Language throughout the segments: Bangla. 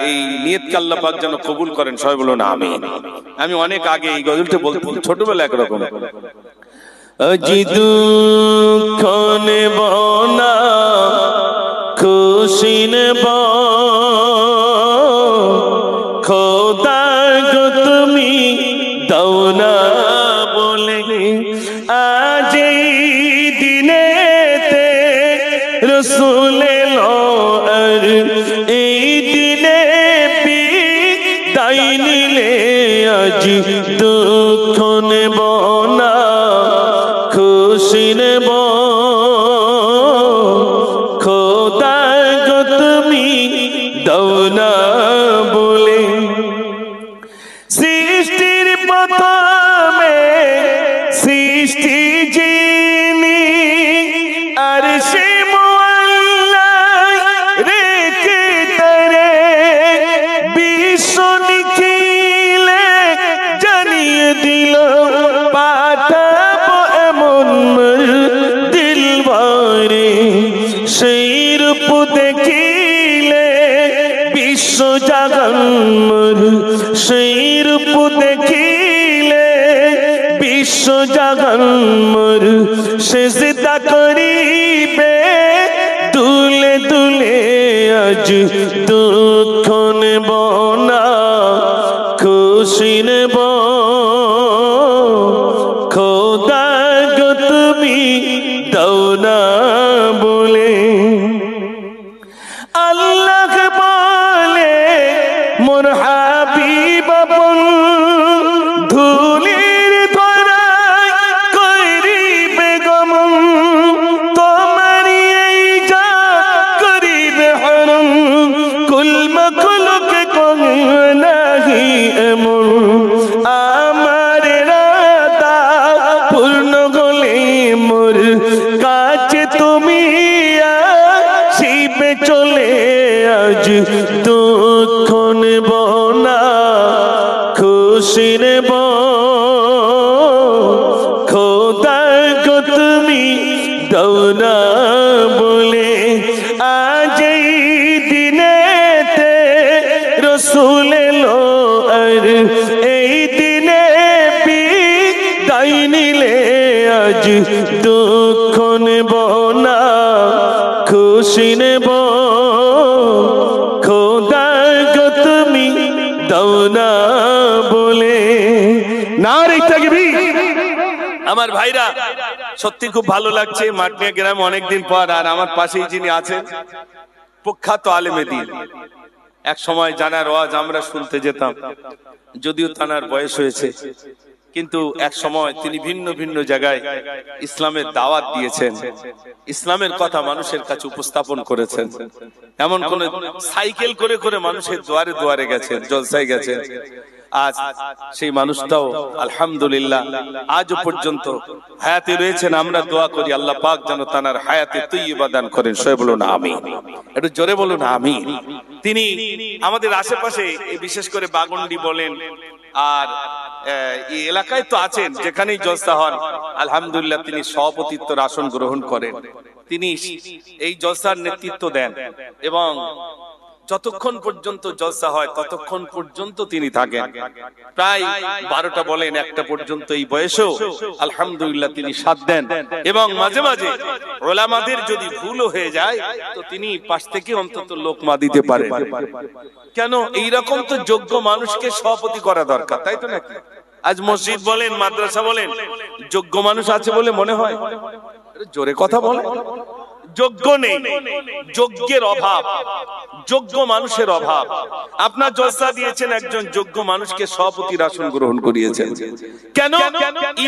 এই নিয়তকে আল্লাহ পাক যেন কবুল করেন, সবাই বলুন আমিন। আমি অনেক আগে এই গজলটা বলতাম, ছোটবেলা একরকম। আজি দুঃখ নেব না, খুশি নেব, খোদা গো তুমি দাও না বলে, আজ এই দিনেতে রসুল এলো, আর এই দিনে বিদায় নিলে, আজ দুঃখ নেব না, খুশি নেব, খোদা গো তুমি দাও না বলে। সৃষ্টির প্রথমে সৃষ্টি যিনি, আর সে মোয়াল্লা রেখে তারে বিশ্ব নিখিলে জানিয়ে দিল, পাঠাবো এমন দিলবারে, সেই রূপ দেখিলে বিশ্ব জাগান, সেই রূপ দেখিলে বিশ্ব জাগান, সেজদা করিবে দুলে দুলে, আজ দুঃখ নেব না, খুশি নেব, খোদা গো তুমি দাও না বলে। আল্লাহ বলে মোর হাবিব ধুলির ধরায় করিবে গমন, তোমারি এই যা করিবে হরণ, কুল মখলুক কোন নাহি এমন, আমার রাতা পূর্ণ হলে মোর কাছে তুমি আসিবে চলে, আজ দুঃখ নেব না, খুশি নেব, খোদা গো তুমি দাও না বলে, আজ এই দিনেতে রসুল এলো, আর এই দিনে বিদায় নিলে, আজ দুঃখ নেব না, খুশি নেব, খোদা গো তুমি দাও না বলে। নারে তাকবীর। আমার ভাইরা, সত্যি খুব ভালো লাগছে মাটিয়া গ্রামে অনেকদিন পর। আর আমার পাশেই যিনি আছেন প্রখ্যাত আলেমে দ্বীন, এক সময় জানার ওয়াজ আমরা শুনতে যেতাম, যদিও তানার বয়স হয়েছে, কিন্তু এক সময় তিনি ভিন্ন ভিন্ন জায়গায় ইসলামের দাওয়াত দিয়েছেন, ইসলামের কথা মানুষের কাছে উপস্থাপন করেছেন। এমন কোন সাইকেল করে করে মানুষের দুয়ারে দুয়ারে গেছেন, জলসায় গেছেন। আজ সেই মানুষটাও আলহামদুলিল্লাহ আজও পর্যন্ত হায়াতে রয়েছেন। আমরা দোয়া করি আল্লাহ পাক যেন তানার হায়াতে তৈয়বা দান করেন, সবাই বলুন আমিন। একটু জোরে বলুন আমিন। তিনি আমাদের আশেপাশে বিশেষ করে বাগন্ডি বলেন আর এই এলাকায় তো আছেন, যেখানেই জলসা হন আলহামদুলিল্লাহ তিনি সভাপতিত্বর আসন গ্রহণ করেন। তিনি এই জলসার নেতৃত্ব দেন এবং যতক্ষণ পর্যন্ত জলসা হয় ততক্ষণ পর্যন্ত তিনি থাকেন, প্রায় 12টা বলেন 1টা পর্যন্ত। এই বয়সেও আলহামদুলিল্লাহ তিনি সাথ দেন এবং মাঝে মাঝে ওলামাদের যদি ভুলও হয়ে যায় তো তিনি পাশ থেকে অন্তত লোকমা দিতে পারেন। কেন? এইরকম তো যোগ্য মানুষকে সভাপতি করা দরকার, তাই তো নাকি? আজ মসজিদ বলেন মাদ্রাসা বলেন যোগ্য মানুষ আছে বলে মনে হয়? জোরে কথা বলে। যোগ্য নেই, যোগ্যের অভাব, যোগ্য মানুষের অভাব। আপনার জলসা দিয়েছেন একজন যোগ্য মানুষকে সভাপতির আসন গ্রহণ করিয়েছেন। কেন?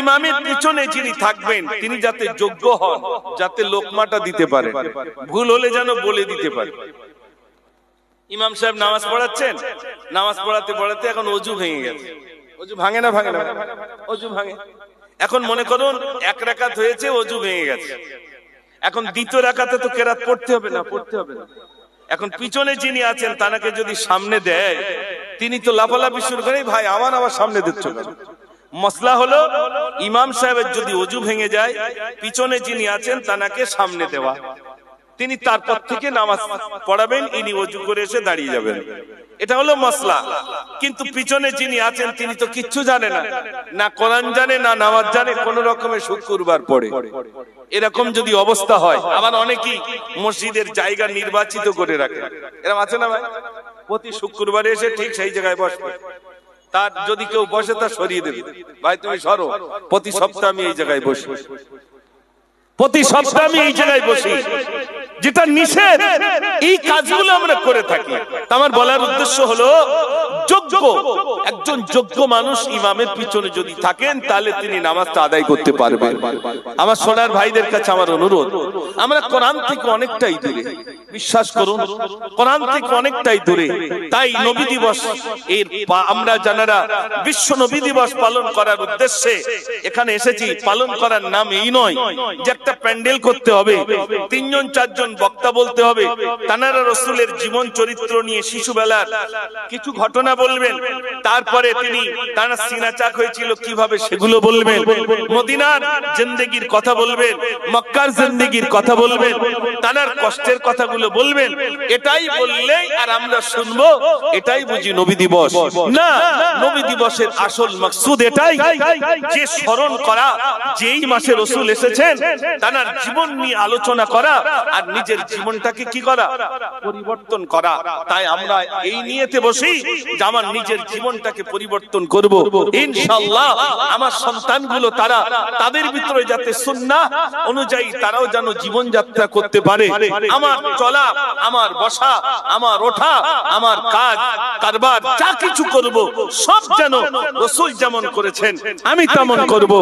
ইমামের পিছনে যিনি থাকবেন তিনি যাতে যোগ্য হন, যাতে লোকমাটা দিতে পারে, ভুল হলে যেন বলে দিতে পারে। ইমাম সাহেব নামাজ পড়াচ্ছেন, নামাজ পড়াতে পড়াতে এখন অজু ভেঙে গেছে। অজু ভাঙে না? ভাঙে না? অজু ভাঙে। এখন মনে করুন 1 রাকাত হয়েছে, অজু ভেঙে গেছে। এখন দ্বিতীয় রাকাতে তো কেরাত পড়তে হবে না? পড়তে হবে না। এখন পিছনে যিনি আছেন তাকে যদি সামনে দেয় তিনি তো লাফালাফি শুরু করে, ভাই আমার আবার সামনে দিচ্ছ কেন? মসলা হলো ইমাম সাহেবের যদি অজু ভেঙে যায় পিছনে যিনি আছেন তাকে সামনে দেওয়া। তিনি তারপর থেকে নামাজ পড়াবেন, ইনি ওযু করে এসে দাঁড়িয়ে যাবেন। এটা হলো মাসলা। কিন্তু পিছনে যিনি আছেন তিনি তো কিচ্ছু জানে না, না কোরআন জানে না নামাজ জানে, কোন রকমের শুক্রবার পড়ে। এরকম যদি অবস্থা হয়, আবার অনেকেই মসজিদের জায়গা নির্বাচিত করে রাখে, এরকম আছে না ভাই? প্রতি শুক্রবারে এসে ঠিক সেই জায়গায় বসবে, তার যদি কেউ বসে তা সরিয়ে দেবে, ভাই তুমি সরো, প্রতি সপ্তাহে আমি এই জায়গায় বসি, প্রতি সপ্তাহে আমি এই জায়গায় বসি, যেটা নিষেধ। এই কাজগুলো আমরা করে থাকি। আমার বলার উদ্দেশ্য হলো, যোগ্য একজন যোগ্য মানুষ ইমামের পিছনে যদি থাকেন তাহলে তিনি নামাজটা আদায় করতে পারবেন। আমার সোনার ভাইদের কাছে আমার অনুরোধ, আমরা কোরআন থেকে অনেকটাই দূরে, বিশ্বাস করুন কোরআন থেকে অনেকটাই দূরে। তাই নবী দিবস এর আমরা যারা বিশ্ব নবী দিবস পালন করার উদ্দেশ্যে এখানে এসেছি, পালন করার নাম এই নয় যে একটা প্যান্ডেল করতে হবে, 3 জন 4 জন বক্তা বলতে হবে, তানারা রাসূলের জীবন চরিত্র নিয়ে শিশুবেলার কিছু ঘটনা বলবেন, তারপরে তিনি তার সিনা চাক হয়েছিল কিভাবে সেগুলো বলবেন, মদিনার জিন্দেগির কথা বলবেন, মক্কার জিন্দেগির কথা বলবেন, তানার কষ্টের কথাগুলো বলবেন। এটাই বললেই আর আমরা শুনবো, এটাই বুঝি নবী দিবস। না, নবী দিবসের আসল মাকসুদ এটাই যে স্মরণ করা, যেই মাসে রাসূল এসেছেন তার জীবন নিয়ে আলোচনা করা আর নিজের জীবনটাকে কি করা, পরিবর্তন করা। তাই আমরা এই নিয়তে বসি যে আমার নিজের জীবনটাকে পরিবর্তন করব ইনশাআল্লাহ। আমার সন্তানগুলো তারা তাদের ভিতরে যাতে সুন্নাহ অনুযায়ী তারাও যেন জীবন যাত্রা করতে পারে। আমার চলা, আমার বসা, আমার ওঠা, আমার কাজ কারবার যা কিছু করব সব যেন রাসূল যেমন করেছেন আমি তেমন করব।